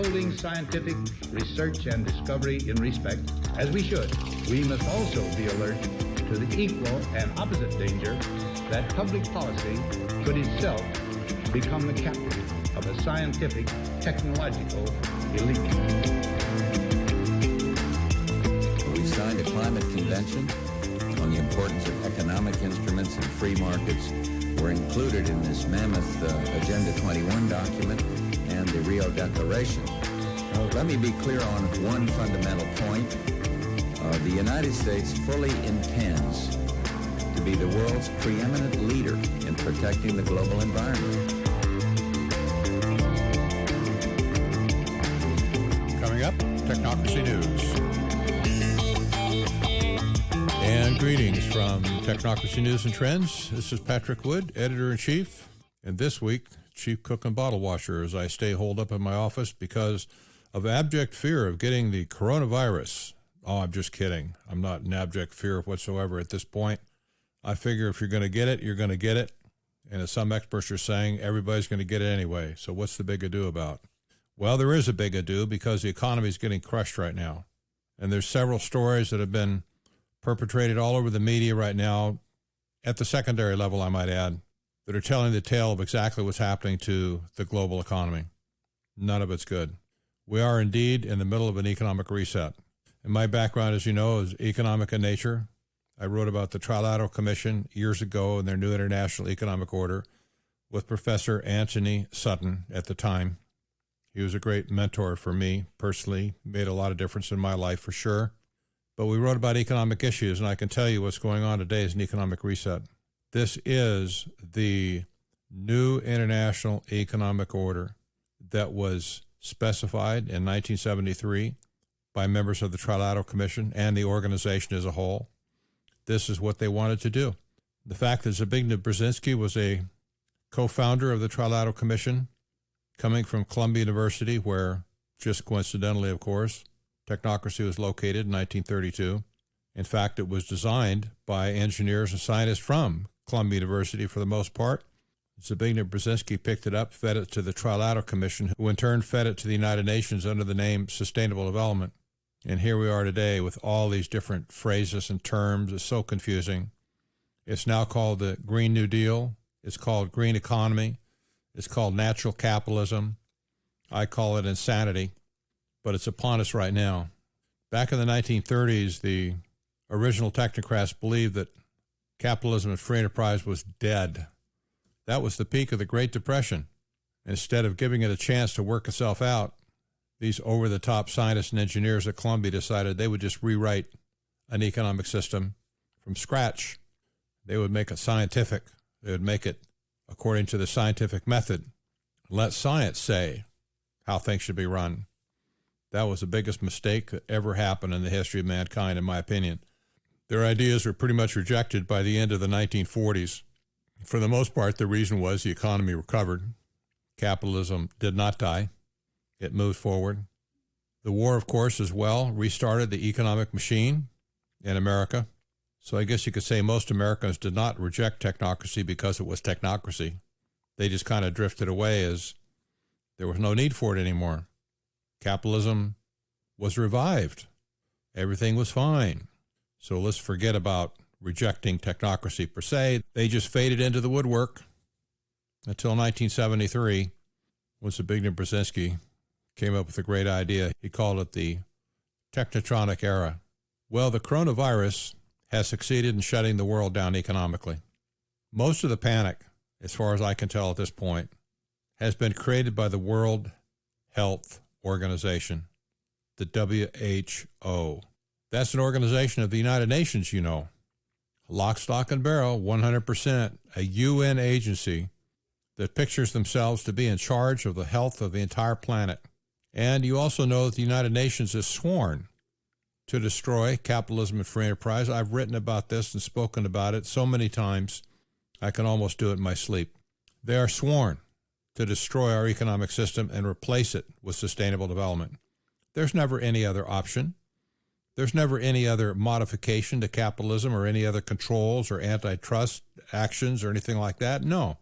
holding scientific research and discovery in respect, as we should, we must also be alert to the equal and opposite danger that public policy could itself become the captive of a scientific, technological elite. We signed a climate convention on the importance of economic instruments and free markets. Were included in this mammoth Agenda 21 document and the Rio Declaration. Let me be clear on one fundamental point. The United States fully intends to be the world's preeminent leader in protecting the global environment. Coming up, Technocracy News. And greetings from Technocracy News and Trends. This is Patrick Wood, Editor-in-Chief, and this week, Chief Cook and Bottle Washer, as I stay holed up in my office because of abject fear of getting the coronavirus. Oh, I'm just kidding. I'm not in abject fear whatsoever at this point. I figure if you're going to get it, you're going to get it. And as some experts are saying, everybody's going to get it anyway. So what's the big ado about? Well, there is a big ado because the economy is getting crushed right now. And there's several stories that have been perpetrated all over the media right now, at the secondary level, I might add, that are telling the tale of exactly what's happening to the global economy. None of it's good. We are indeed in the middle of an economic reset. And my background, as you know, is economic in nature. I wrote about the Trilateral Commission years ago and their new international economic order with Professor Anthony Sutton at the time. He was a great mentor for me personally, made a lot of difference in my life for sure. But we wrote about economic issues, and I can tell you what's going on today is an economic reset. This is the new international economic order that was specified in 1973 by members of the Trilateral Commission and the organization as a whole. This is what they wanted to do. The fact that Zbigniew Brzezinski was a co-founder of the Trilateral Commission, coming from Columbia University, where, just coincidentally, of course, Technocracy was located in 1932. In fact, it was designed by engineers and scientists from Columbia University for the most part. Zbigniew Brzezinski picked it up, fed it to the Trilateral Commission, who in turn fed it to the United Nations under the name Sustainable Development. And here we are today with all these different phrases and terms. It's so confusing. It's now called the Green New Deal. It's called green economy. It's called natural capitalism. I call it insanity. But it's upon us right now. Back in the 1930s, the original technocrats believed that capitalism and free enterprise was dead. That was the peak of the Great Depression. Instead of giving it a chance to work itself out, these over-the-top scientists and engineers at Columbia decided they would just rewrite an economic system from scratch. They would make it scientific. They would make it according to the scientific method. Let science say how things should be run. That was the biggest mistake that ever happened in the history of mankind, in my opinion. Their ideas were pretty much rejected by the end of the 1940s. For the most part, the reason was the economy recovered. Capitalism did not die. It moved forward. The war, of course, as well, restarted the economic machine in America. So I guess you could say most Americans did not reject technocracy because it was technocracy. They just kind of drifted away as there was no need for it anymore. Capitalism was revived. Everything was fine. So let's forget about rejecting technocracy per se. They just faded into the woodwork until 1973, when Zbigniew Brzezinski came up with a great idea. He called it the Technotronic era. Well, the coronavirus has succeeded in shutting the world down economically. Most of the panic, as far as I can tell at this point, has been created by the World Health Organization, the WHO. That's an organization of the United Nations, you know. Lock, stock, and barrel, 100%, a UN agency that pictures themselves to be in charge of the health of the entire planet. And you also know that the United Nations is sworn to destroy capitalism and free enterprise. I've written about this and spoken about it so many times, I can almost do it in my sleep. They are sworn to destroy our economic system and replace it with sustainable development. There's never any other option. There's never any other modification to capitalism or any other controls or antitrust actions or anything like that. No.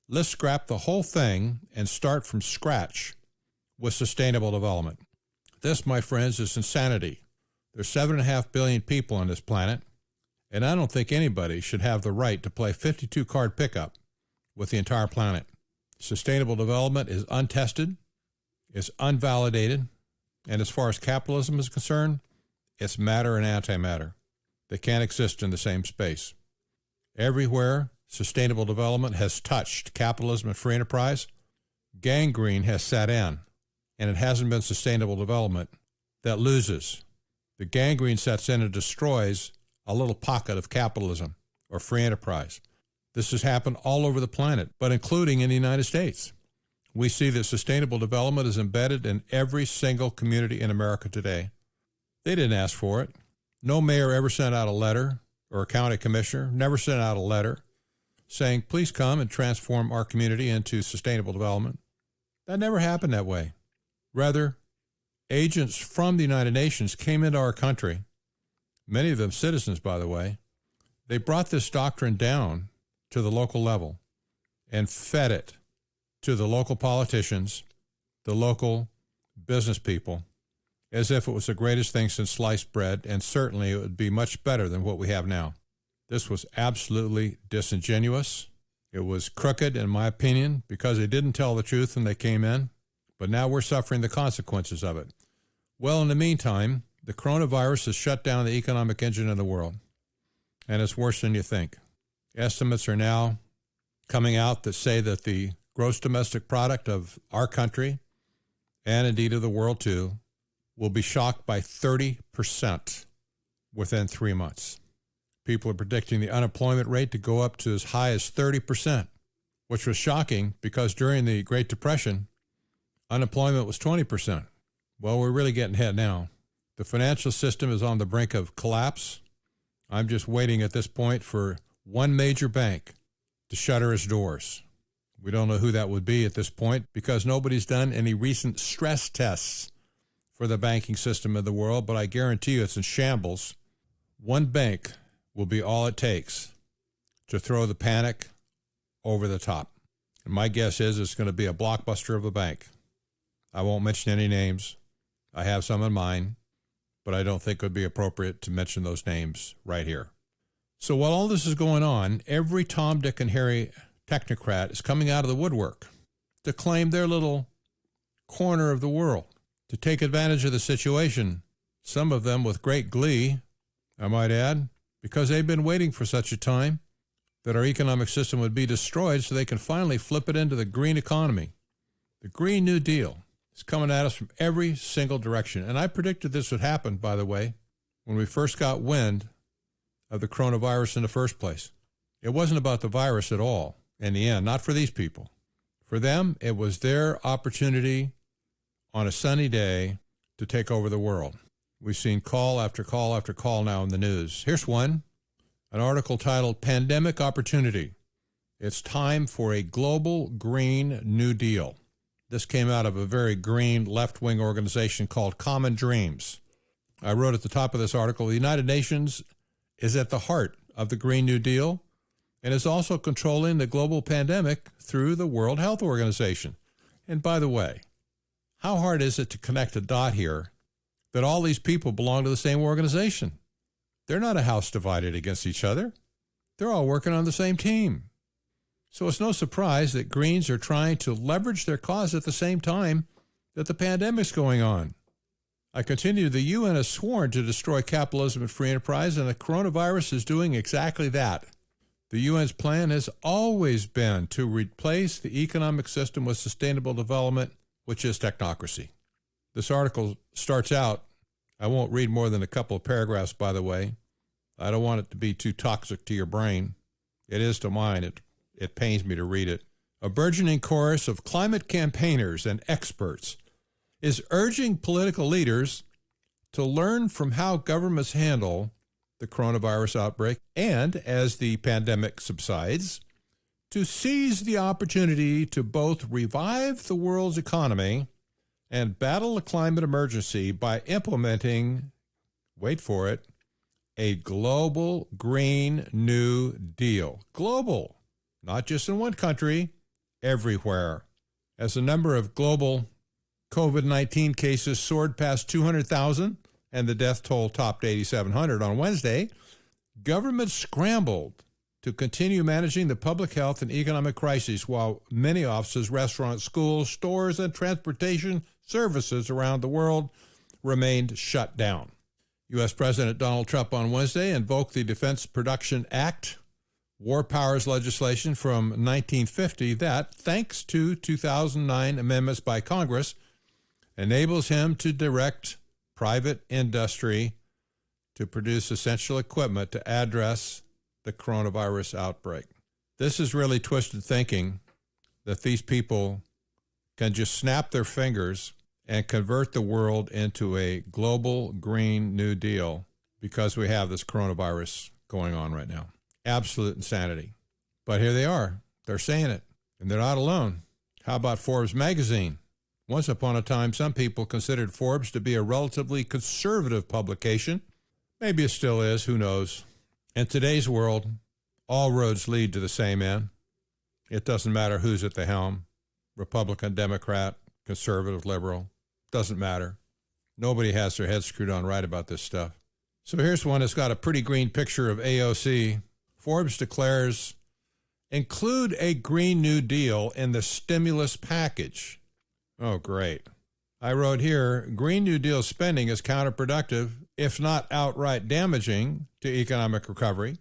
Let's scrap the whole thing and start from scratch with sustainable development. This, my friends, is insanity. There's 7.5 billion people on this planet, and I don't think anybody should have the right to play 52-card pickup with the entire planet. Sustainable development is untested, it's unvalidated, and as far as capitalism is concerned, it's matter and antimatter. They can't exist in the same space. Everywhere sustainable development has touched capitalism and free enterprise, gangrene has set in, and it hasn't been sustainable development that loses. The gangrene sets in and destroys a little pocket of capitalism or free enterprise. This has happened all over the planet, but including in the United States. We see that sustainable development is embedded in every single community in America today. They didn't ask for it. No mayor ever sent out a letter, or a county commissioner never sent out a letter saying, please come and transform our community into sustainable development. That never happened that way. Rather, agents from the United Nations came into our country, many of them citizens, by the way. They brought this doctrine down to the local level and fed it to the local politicians, the local business people, as if it was the greatest thing since sliced bread, and certainly it would be much better than what we have now. This was absolutely disingenuous. It was crooked, in my opinion, because they didn't tell the truth when they came in, but now we're suffering the consequences of it. Well, in the meantime, the coronavirus has shut down the economic engine of the world, and it's worse than you think. Estimates are now coming out that say that the gross domestic product of our country, and indeed of the world too, will be shocked by 30% within 3 months. People are predicting the unemployment rate to go up to as high as 30%, which was shocking because during the Great Depression, unemployment was 20%. Well, we're really getting hit now. The financial system is on the brink of collapse. I'm just waiting at this point for one major bank to shutter its doors. We don't know who that would be at this point because nobody's done any recent stress tests for the banking system of the world, but I guarantee you it's in shambles. One bank will be all it takes to throw the panic over the top. And my guess is it's going to be a blockbuster of a bank. I won't mention any names. I have some in mind, but I don't think it would be appropriate to mention those names right here. So while all this is going on, every Tom, Dick, and Harry technocrat is coming out of the woodwork to claim their little corner of the world, to take advantage of the situation, some of them with great glee, I might add, because they've been waiting for such a time that our economic system would be destroyed so they can finally flip it into the green economy. The Green New Deal is coming at us from every single direction. And I predicted this would happen, by the way, when we first got wind of the coronavirus in the first place. It wasn't about the virus at all in the end, not for these people. For them, it was their opportunity on a sunny day to take over the world. We've seen call after call after call now in the news. Here's one, an article titled Pandemic Opportunity. It's time for a global Green New Deal. This came out of a very green left-wing organization called Common Dreams. I wrote at the top of this article, the United Nations is at the heart of the Green New Deal and is also controlling the global pandemic through the World Health Organization. And by the way, how hard is it to connect a dot here that all these people belong to the same organization? They're not a house divided against each other. They're all working on the same team. So it's no surprise that Greens are trying to leverage their cause at the same time that the pandemic's going on. I continue, the UN has sworn to destroy capitalism and free enterprise, and the coronavirus is doing exactly that. The UN's plan has always been to replace the economic system with sustainable development, which is technocracy. This article starts out, I won't read more than a couple of paragraphs, by the way. I don't want it to be too toxic to your brain. It is to mine. It pains me to read it. A burgeoning chorus of climate campaigners and experts is urging political leaders to learn from how governments handle the coronavirus outbreak and, as the pandemic subsides, to seize the opportunity to both revive the world's economy and battle the climate emergency by implementing, wait for it, a global Green New Deal. Global, not just in one country, everywhere. As the number of global COVID-19 cases soared past 200,000 and the death toll topped 8,700 on Wednesday, government scrambled to continue managing the public health and economic crisis while many offices, restaurants, schools, stores, and transportation services around the world remained shut down. U.S. President Donald Trump on Wednesday invoked the Defense Production Act, war powers legislation from 1950 that, thanks to 2009 amendments by Congress, enables him to direct private industry to produce essential equipment to address the coronavirus outbreak. This is really twisted thinking that these people can just snap their fingers and convert the world into a global Green New Deal because we have this coronavirus going on right now. Absolute insanity. But here they are. They're saying it, and they're not alone. How about Forbes magazine? Once upon a time, some people considered Forbes to be a relatively conservative publication. Maybe it still is, who knows? In today's world, all roads lead to the same end. It doesn't matter who's at the helm, Republican, Democrat, conservative, liberal, doesn't matter. Nobody has their head screwed on right about this stuff. So here's one that's got a pretty green picture of AOC. Forbes declares, include a Green New Deal in the stimulus package. Oh, great. I wrote here, Green New Deal spending is counterproductive, if not outright damaging to economic recovery,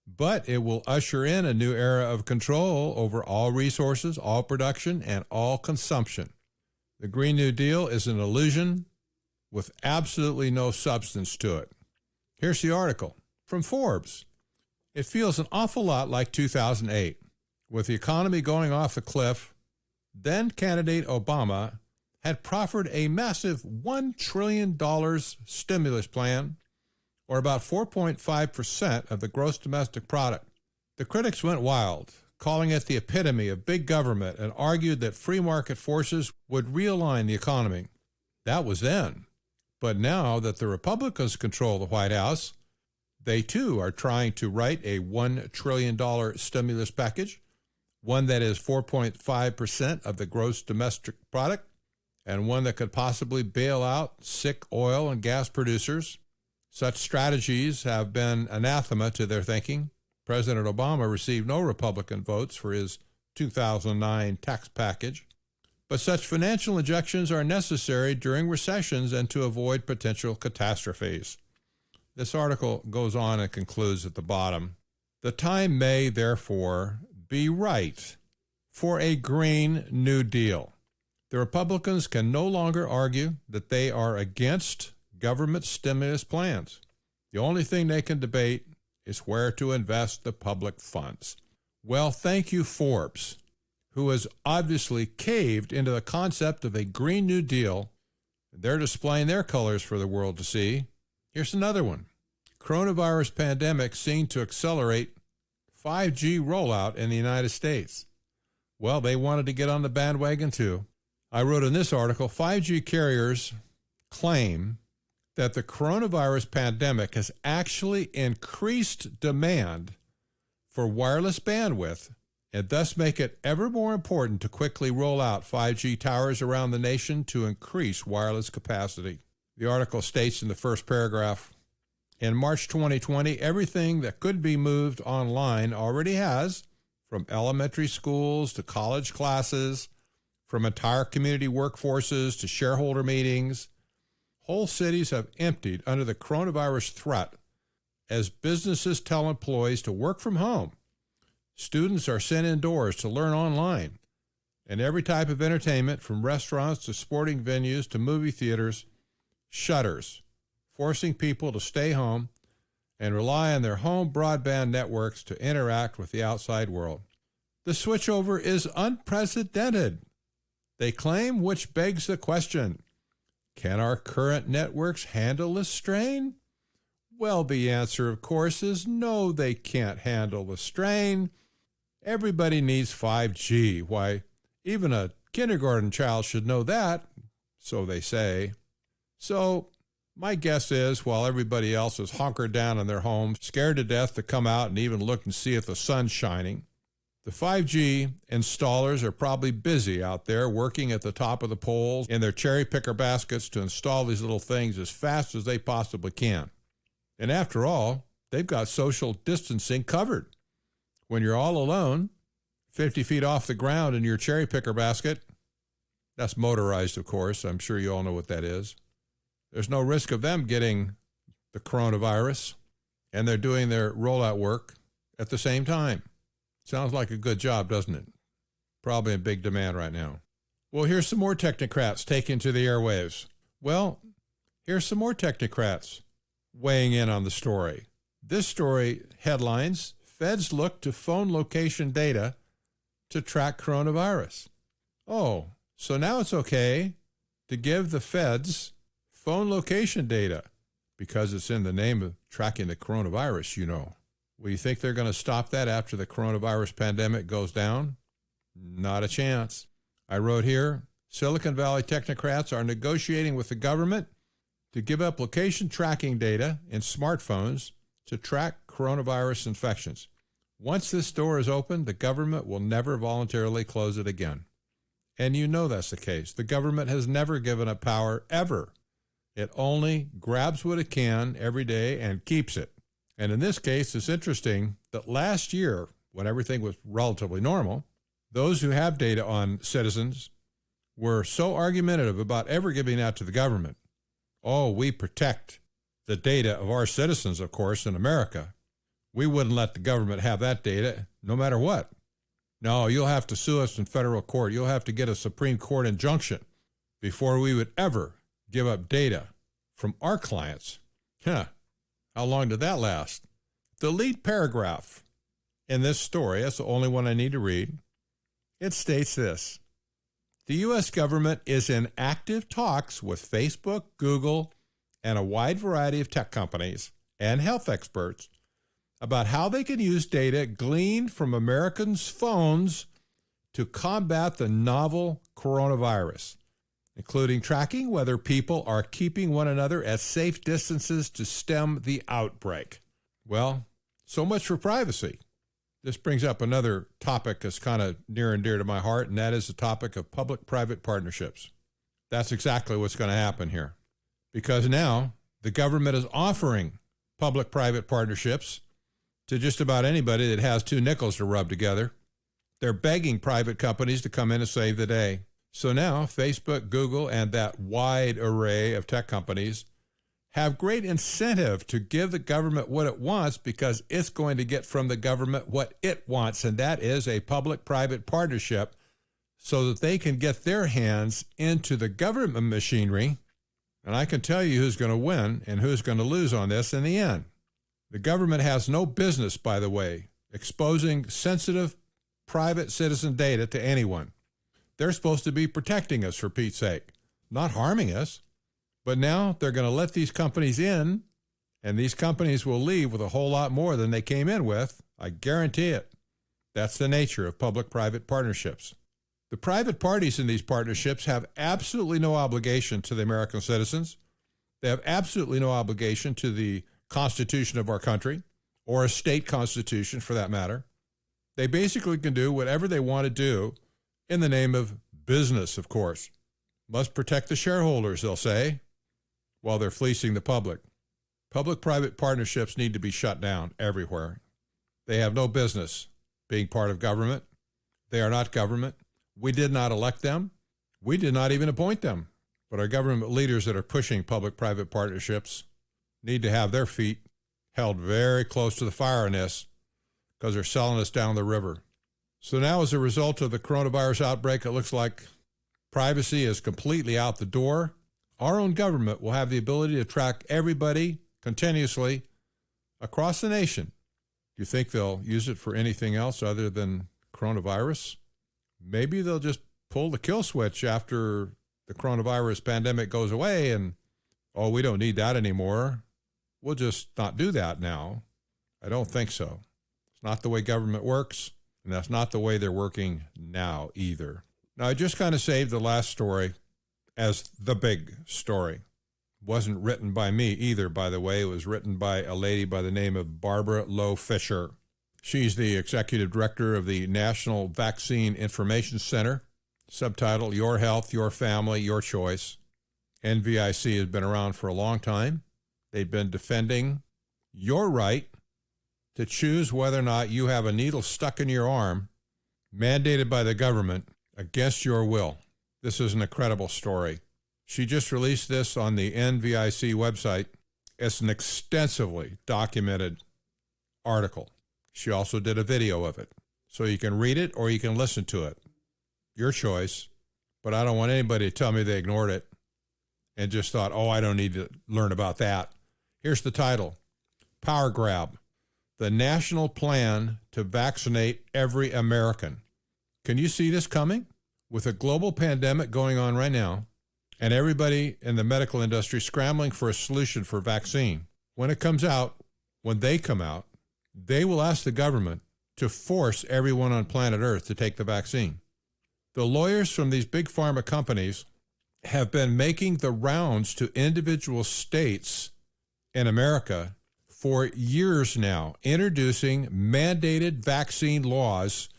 but it will usher in a new era of control over all resources, all production, and all consumption. The Green New Deal is an illusion with absolutely no substance to it. Here's the article from Forbes. It feels an awful lot like 2008. With the economy going off the cliff, then candidate Obama had proffered a massive $1 trillion stimulus plan, or about 4.5% of the gross domestic product. The critics went wild, calling it the epitome of big government, and argued that free market forces would realign the economy. That was then. But now that the Republicans control the White House, they too are trying to write a $1 trillion stimulus package, one that is 4.5% of the gross domestic product, and one that could possibly bail out sick oil and gas producers. Such strategies have been anathema to their thinking. President Obama received no Republican votes for his 2009 tax package, but such financial injections are necessary during recessions and to avoid potential catastrophes. This article goes on and concludes at the bottom. The time may, therefore, be right for a Green New Deal. The Republicans can no longer argue that they are against government stimulus plans. The only thing they can debate is where to invest the public funds. Well, thank you, Forbes, who has obviously caved into the concept of a Green New Deal. They're displaying their colors for the world to see. Here's another one. Coronavirus pandemic seen to accelerate 5G rollout in the United States. Well, they wanted to get on the bandwagon too. I wrote in this article, 5G carriers claim that the coronavirus pandemic has actually increased demand for wireless bandwidth and thus make it ever more important to quickly roll out 5G towers around the nation to increase wireless capacity. The article states in the first paragraph, in March 2020, everything that could be moved online already has, from elementary schools to college classes, from entire community workforces to shareholder meetings. Whole cities have emptied under the coronavirus threat as businesses tell employees to work from home. Students are sent indoors to learn online, and every type of entertainment, from restaurants to sporting venues to movie theaters, shutters, forcing people to stay home and rely on their home broadband networks to interact with the outside world. The switchover is unprecedented, they claim, which begs the question, can our current networks handle this strain? Well, the answer, of course, is no, they can't handle the strain. Everybody needs 5G. Why, even a kindergarten child should know that, so they say. So my guess is, while everybody else is hunkered down in their homes, scared to death to come out and even look and see if the sun's shining, The 5G installers are probably busy out there working at the top of the poles in their cherry picker baskets to install these little things as fast as they possibly can. And after all, they've got social distancing covered. When you're all alone, 50 feet off the ground in your cherry picker basket, that's motorized, of course. I'm sure you all know what that is. There's no risk of them getting the coronavirus, and they're doing their rollout work at the same time. Sounds like a good job, doesn't it? Probably in big demand right now. Well, here's some more technocrats taken to the airwaves. Well, here's some more technocrats weighing in on the story. This story headlines, Feds look to phone location data to track coronavirus. Oh, so now it's okay to give the feds phone location data because it's in the name of tracking the coronavirus, you know. Well, you think they're going to stop that after the coronavirus pandemic goes down? Not a chance. I wrote here, Silicon Valley technocrats are negotiating with the government to give up location tracking data in smartphones to track coronavirus infections. Once this door is open, the government will never voluntarily close it again. And you know that's the case. The government has never given up power, ever. It only grabs what it can every day and keeps it. And in this case, it's interesting that last year, when everything was relatively normal, those who have data on citizens were so argumentative about ever giving that to the government. Oh, we protect the data of our citizens, of course, in America. We wouldn't let the government have that data no matter what. No, you'll have to sue us in federal court. You'll have to get a Supreme Court injunction before we would ever give up data from our clients. How long did that last? The lead paragraph in this story, that's the only one I need to read, it states this. The U.S. government is in active talks with Facebook, Google, and a wide variety of tech companies and health experts about how they can use data gleaned from Americans' phones to combat the novel coronavirus, including tracking whether people are keeping one another at safe distances to stem the outbreak. Well, so much for privacy. This brings up another topic that's kind of near and dear to my heart, and that is the topic of public-private partnerships. That's exactly what's going to happen here. Because now the government is offering public-private partnerships to just about anybody that has two nickels to rub together. They're begging private companies to come in and save the day. So now Facebook, Google, and that wide array of tech companies have great incentive to give the government what it wants because it's going to get from the government what it wants, and that is a public-private partnership so that they can get their hands into the government machinery. And I can tell you who's going to win and who's going to lose on this in the end. The government has no business, by the way, exposing sensitive private citizen data to anyone. They're supposed to be protecting us, for Pete's sake, not harming us. But now they're going to let these companies in, and these companies will leave with a whole lot more than they came in with. I guarantee it. That's the nature of public-private partnerships. The private parties in these partnerships have absolutely no obligation to the American citizens. They have absolutely no obligation to the Constitution of our country, or a state constitution for that matter. They basically can do whatever they want to do in the name of business, of course. Must protect the shareholders, they'll say, while they're fleecing the public. Public-private partnerships need to be shut down everywhere. They have no business being part of government. They are not government. We did not elect them. We did not even appoint them. But our government leaders that are pushing public-private partnerships need to have their feet held very close to the fire in this because they're selling us down the river. So now as a result of the coronavirus outbreak, it looks like privacy is completely out the door. Our own government will have the ability to track everybody continuously across the nation. Do you think they'll use it for anything else other than coronavirus? Maybe they'll just pull the kill switch after the coronavirus pandemic goes away and, oh, we don't need that anymore. We'll just not do that now. I don't think so. It's not the way government works, and that's not the way they're working now either. Now, I just kind of saved the last story as the big story. Wasn't written by me either, by the way. It was written by a lady by the name of Barbara Lowe Fisher. She's the executive director of the National Vaccine Information Center, subtitle, Your Health, Your Family, Your Choice. NVIC has been around for a long time. They've been defending your right to choose whether or not you have a needle stuck in your arm, mandated by the government, against your will. This is an incredible story. She just released this on the NVIC website. It's an extensively documented article. She also did a video of it. So you can read it or you can listen to it. Your choice. But I don't want anybody to tell me they ignored it and just thought, oh, I don't need to learn about that. Here's the title. Power Grab. The National Plan to Vaccinate Every American. Can you see this coming? With a global pandemic going on right now, and everybody in the medical industry scrambling for a solution for vaccine, when it comes out, when they come out, they will ask the government to force everyone on planet Earth to take the vaccine. The lawyers from these big pharma companies have been making the rounds to individual states in America for years now, introducing mandated vaccine laws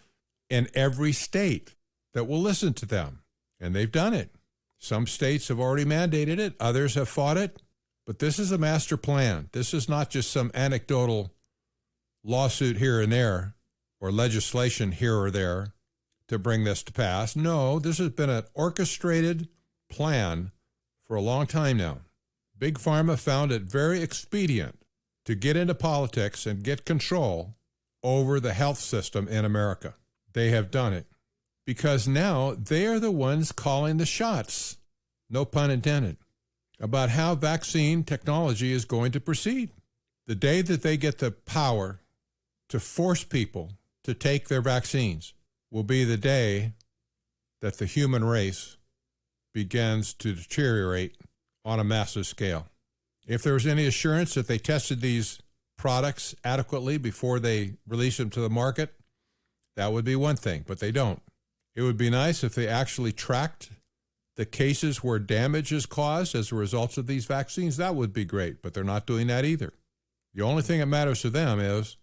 in every state that will listen to them. And they've done it. Some states have already mandated it. Others have fought it. But this is a master plan. This is not just some anecdotal lawsuit here and there or legislation here or there to bring this to pass. No, this has been an orchestrated plan for a long time now. Big Pharma found it very expedient to get into politics and get control over the health system in America. They have done it because now they are the ones calling the shots, no pun intended, about how vaccine technology is going to proceed. The day that they get the power to force people to take their vaccines will be the day that the human race begins to deteriorate on a massive scale. If there was any assurance that they tested these products adequately before they release them to the market, that would be one thing, but they don't. It would be nice if they actually tracked the cases where damage is caused as a result of these vaccines. That would be great, but they're not doing that either. The only thing that matters to them is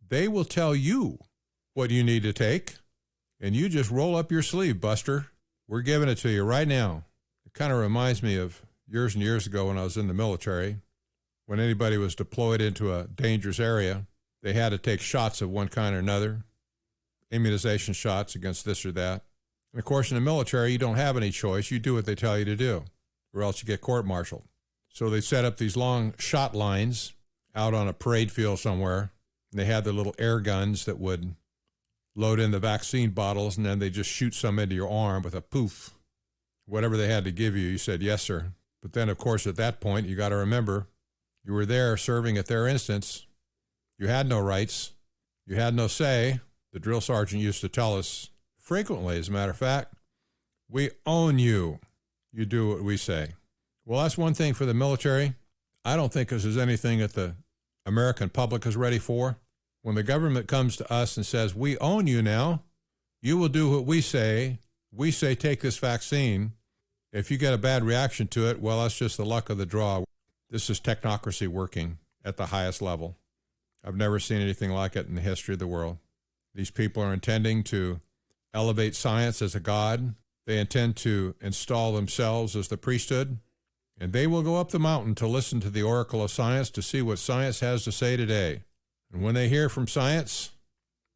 they will tell you what you need to take, and you just roll up your sleeve, Buster. We're giving it to you right now. It kind of reminds me of years and years ago when I was in the military. When anybody was deployed into a dangerous area, they had to take shots of one kind or another, immunization shots against this or that. And of course, in the military, you don't have any choice. You do what they tell you to do, or else you get court-martialed. So they set up these long shot lines out on a parade field somewhere, and they had the little air guns that would load in the vaccine bottles, and then they just shoot some into your arm with a poof. Whatever they had to give you, you said, yes, sir. But then, of course, at that point, you got to remember, you were there serving at their instance. You had no rights. You had no say. The drill sergeant used to tell us frequently, as a matter of fact, we own you. You do what we say. Well, that's one thing for the military. I don't think this is anything that the American public is ready for. When the government comes to us and says, we own you now, you will do what we say. We say take this vaccine. If you get a bad reaction to it, well, that's just the luck of the draw. This is technocracy working at the highest level. I've never seen anything like it in the history of the world. These people are intending to elevate science as a god. They intend to install themselves as the priesthood, and they will go up the mountain to listen to the oracle of science to see what science has to say today. And when they hear from science,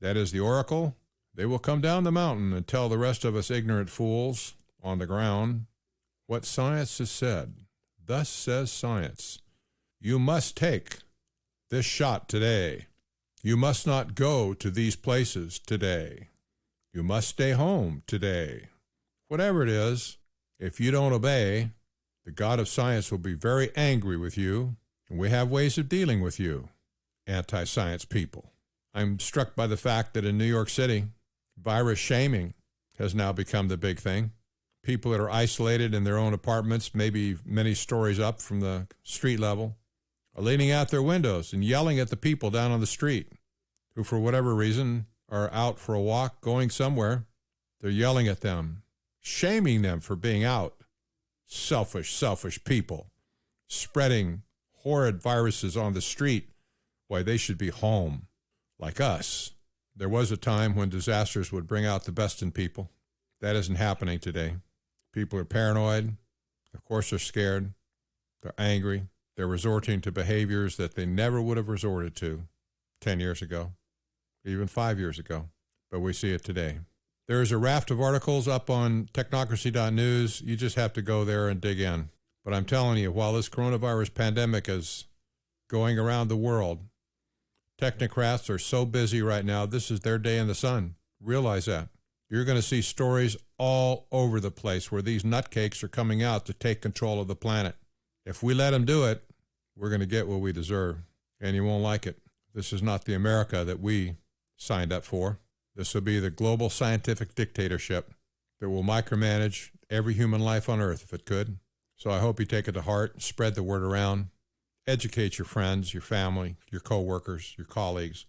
that is the oracle, they will come down the mountain and tell the rest of us ignorant fools on the ground what science has said. Thus says science. You must take this shot today. You must not go to these places today. You must stay home today. Whatever it is, if you don't obey, the God of science will be very angry with you, and we have ways of dealing with you, anti-science people. I'm struck by the fact that in New York City, virus shaming has now become the big thing. People that are isolated in their own apartments, maybe many stories up from the street level, are leaning out their windows and yelling at the people down on the street who, for whatever reason, are out for a walk, going somewhere. They're yelling at them, shaming them for being out. Selfish people, spreading horrid viruses on the street. Why, they should be home, like us. There was a time when disasters would bring out the best in people. That isn't happening today. People are paranoid. Of course, they're scared. They're angry. They're resorting to behaviors that they never would have resorted to 10 years ago, even 5 years ago. But we see it today. There's a raft of articles up on technocracy.news. You just have to go there and dig in. But I'm telling you, while this coronavirus pandemic is going around the world, technocrats are so busy right now, this is their day in the sun. Realize that. You're going to see stories all over the place where these nutcakes are coming out to take control of the planet. If we let them do it, we're going to get what we deserve, and you won't like it. This is not the America that we signed up for. This will be the global scientific dictatorship that will micromanage every human life on Earth if it could. So I hope you take it to heart, spread the word around, educate your friends, your family, your coworkers, your colleagues.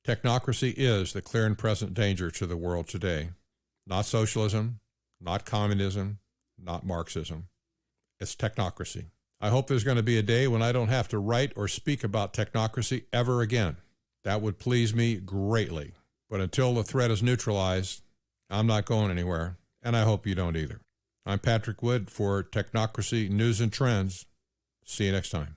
Technocracy is the clear and present danger to the world today. Not socialism, not communism, not Marxism. It's technocracy. I hope there's going to be a day when I don't have to write or speak about technocracy ever again. That would please me greatly. But until the threat is neutralized, I'm not going anywhere, and I hope you don't either. I'm Patrick Wood for Technocracy News and Trends. See you next time.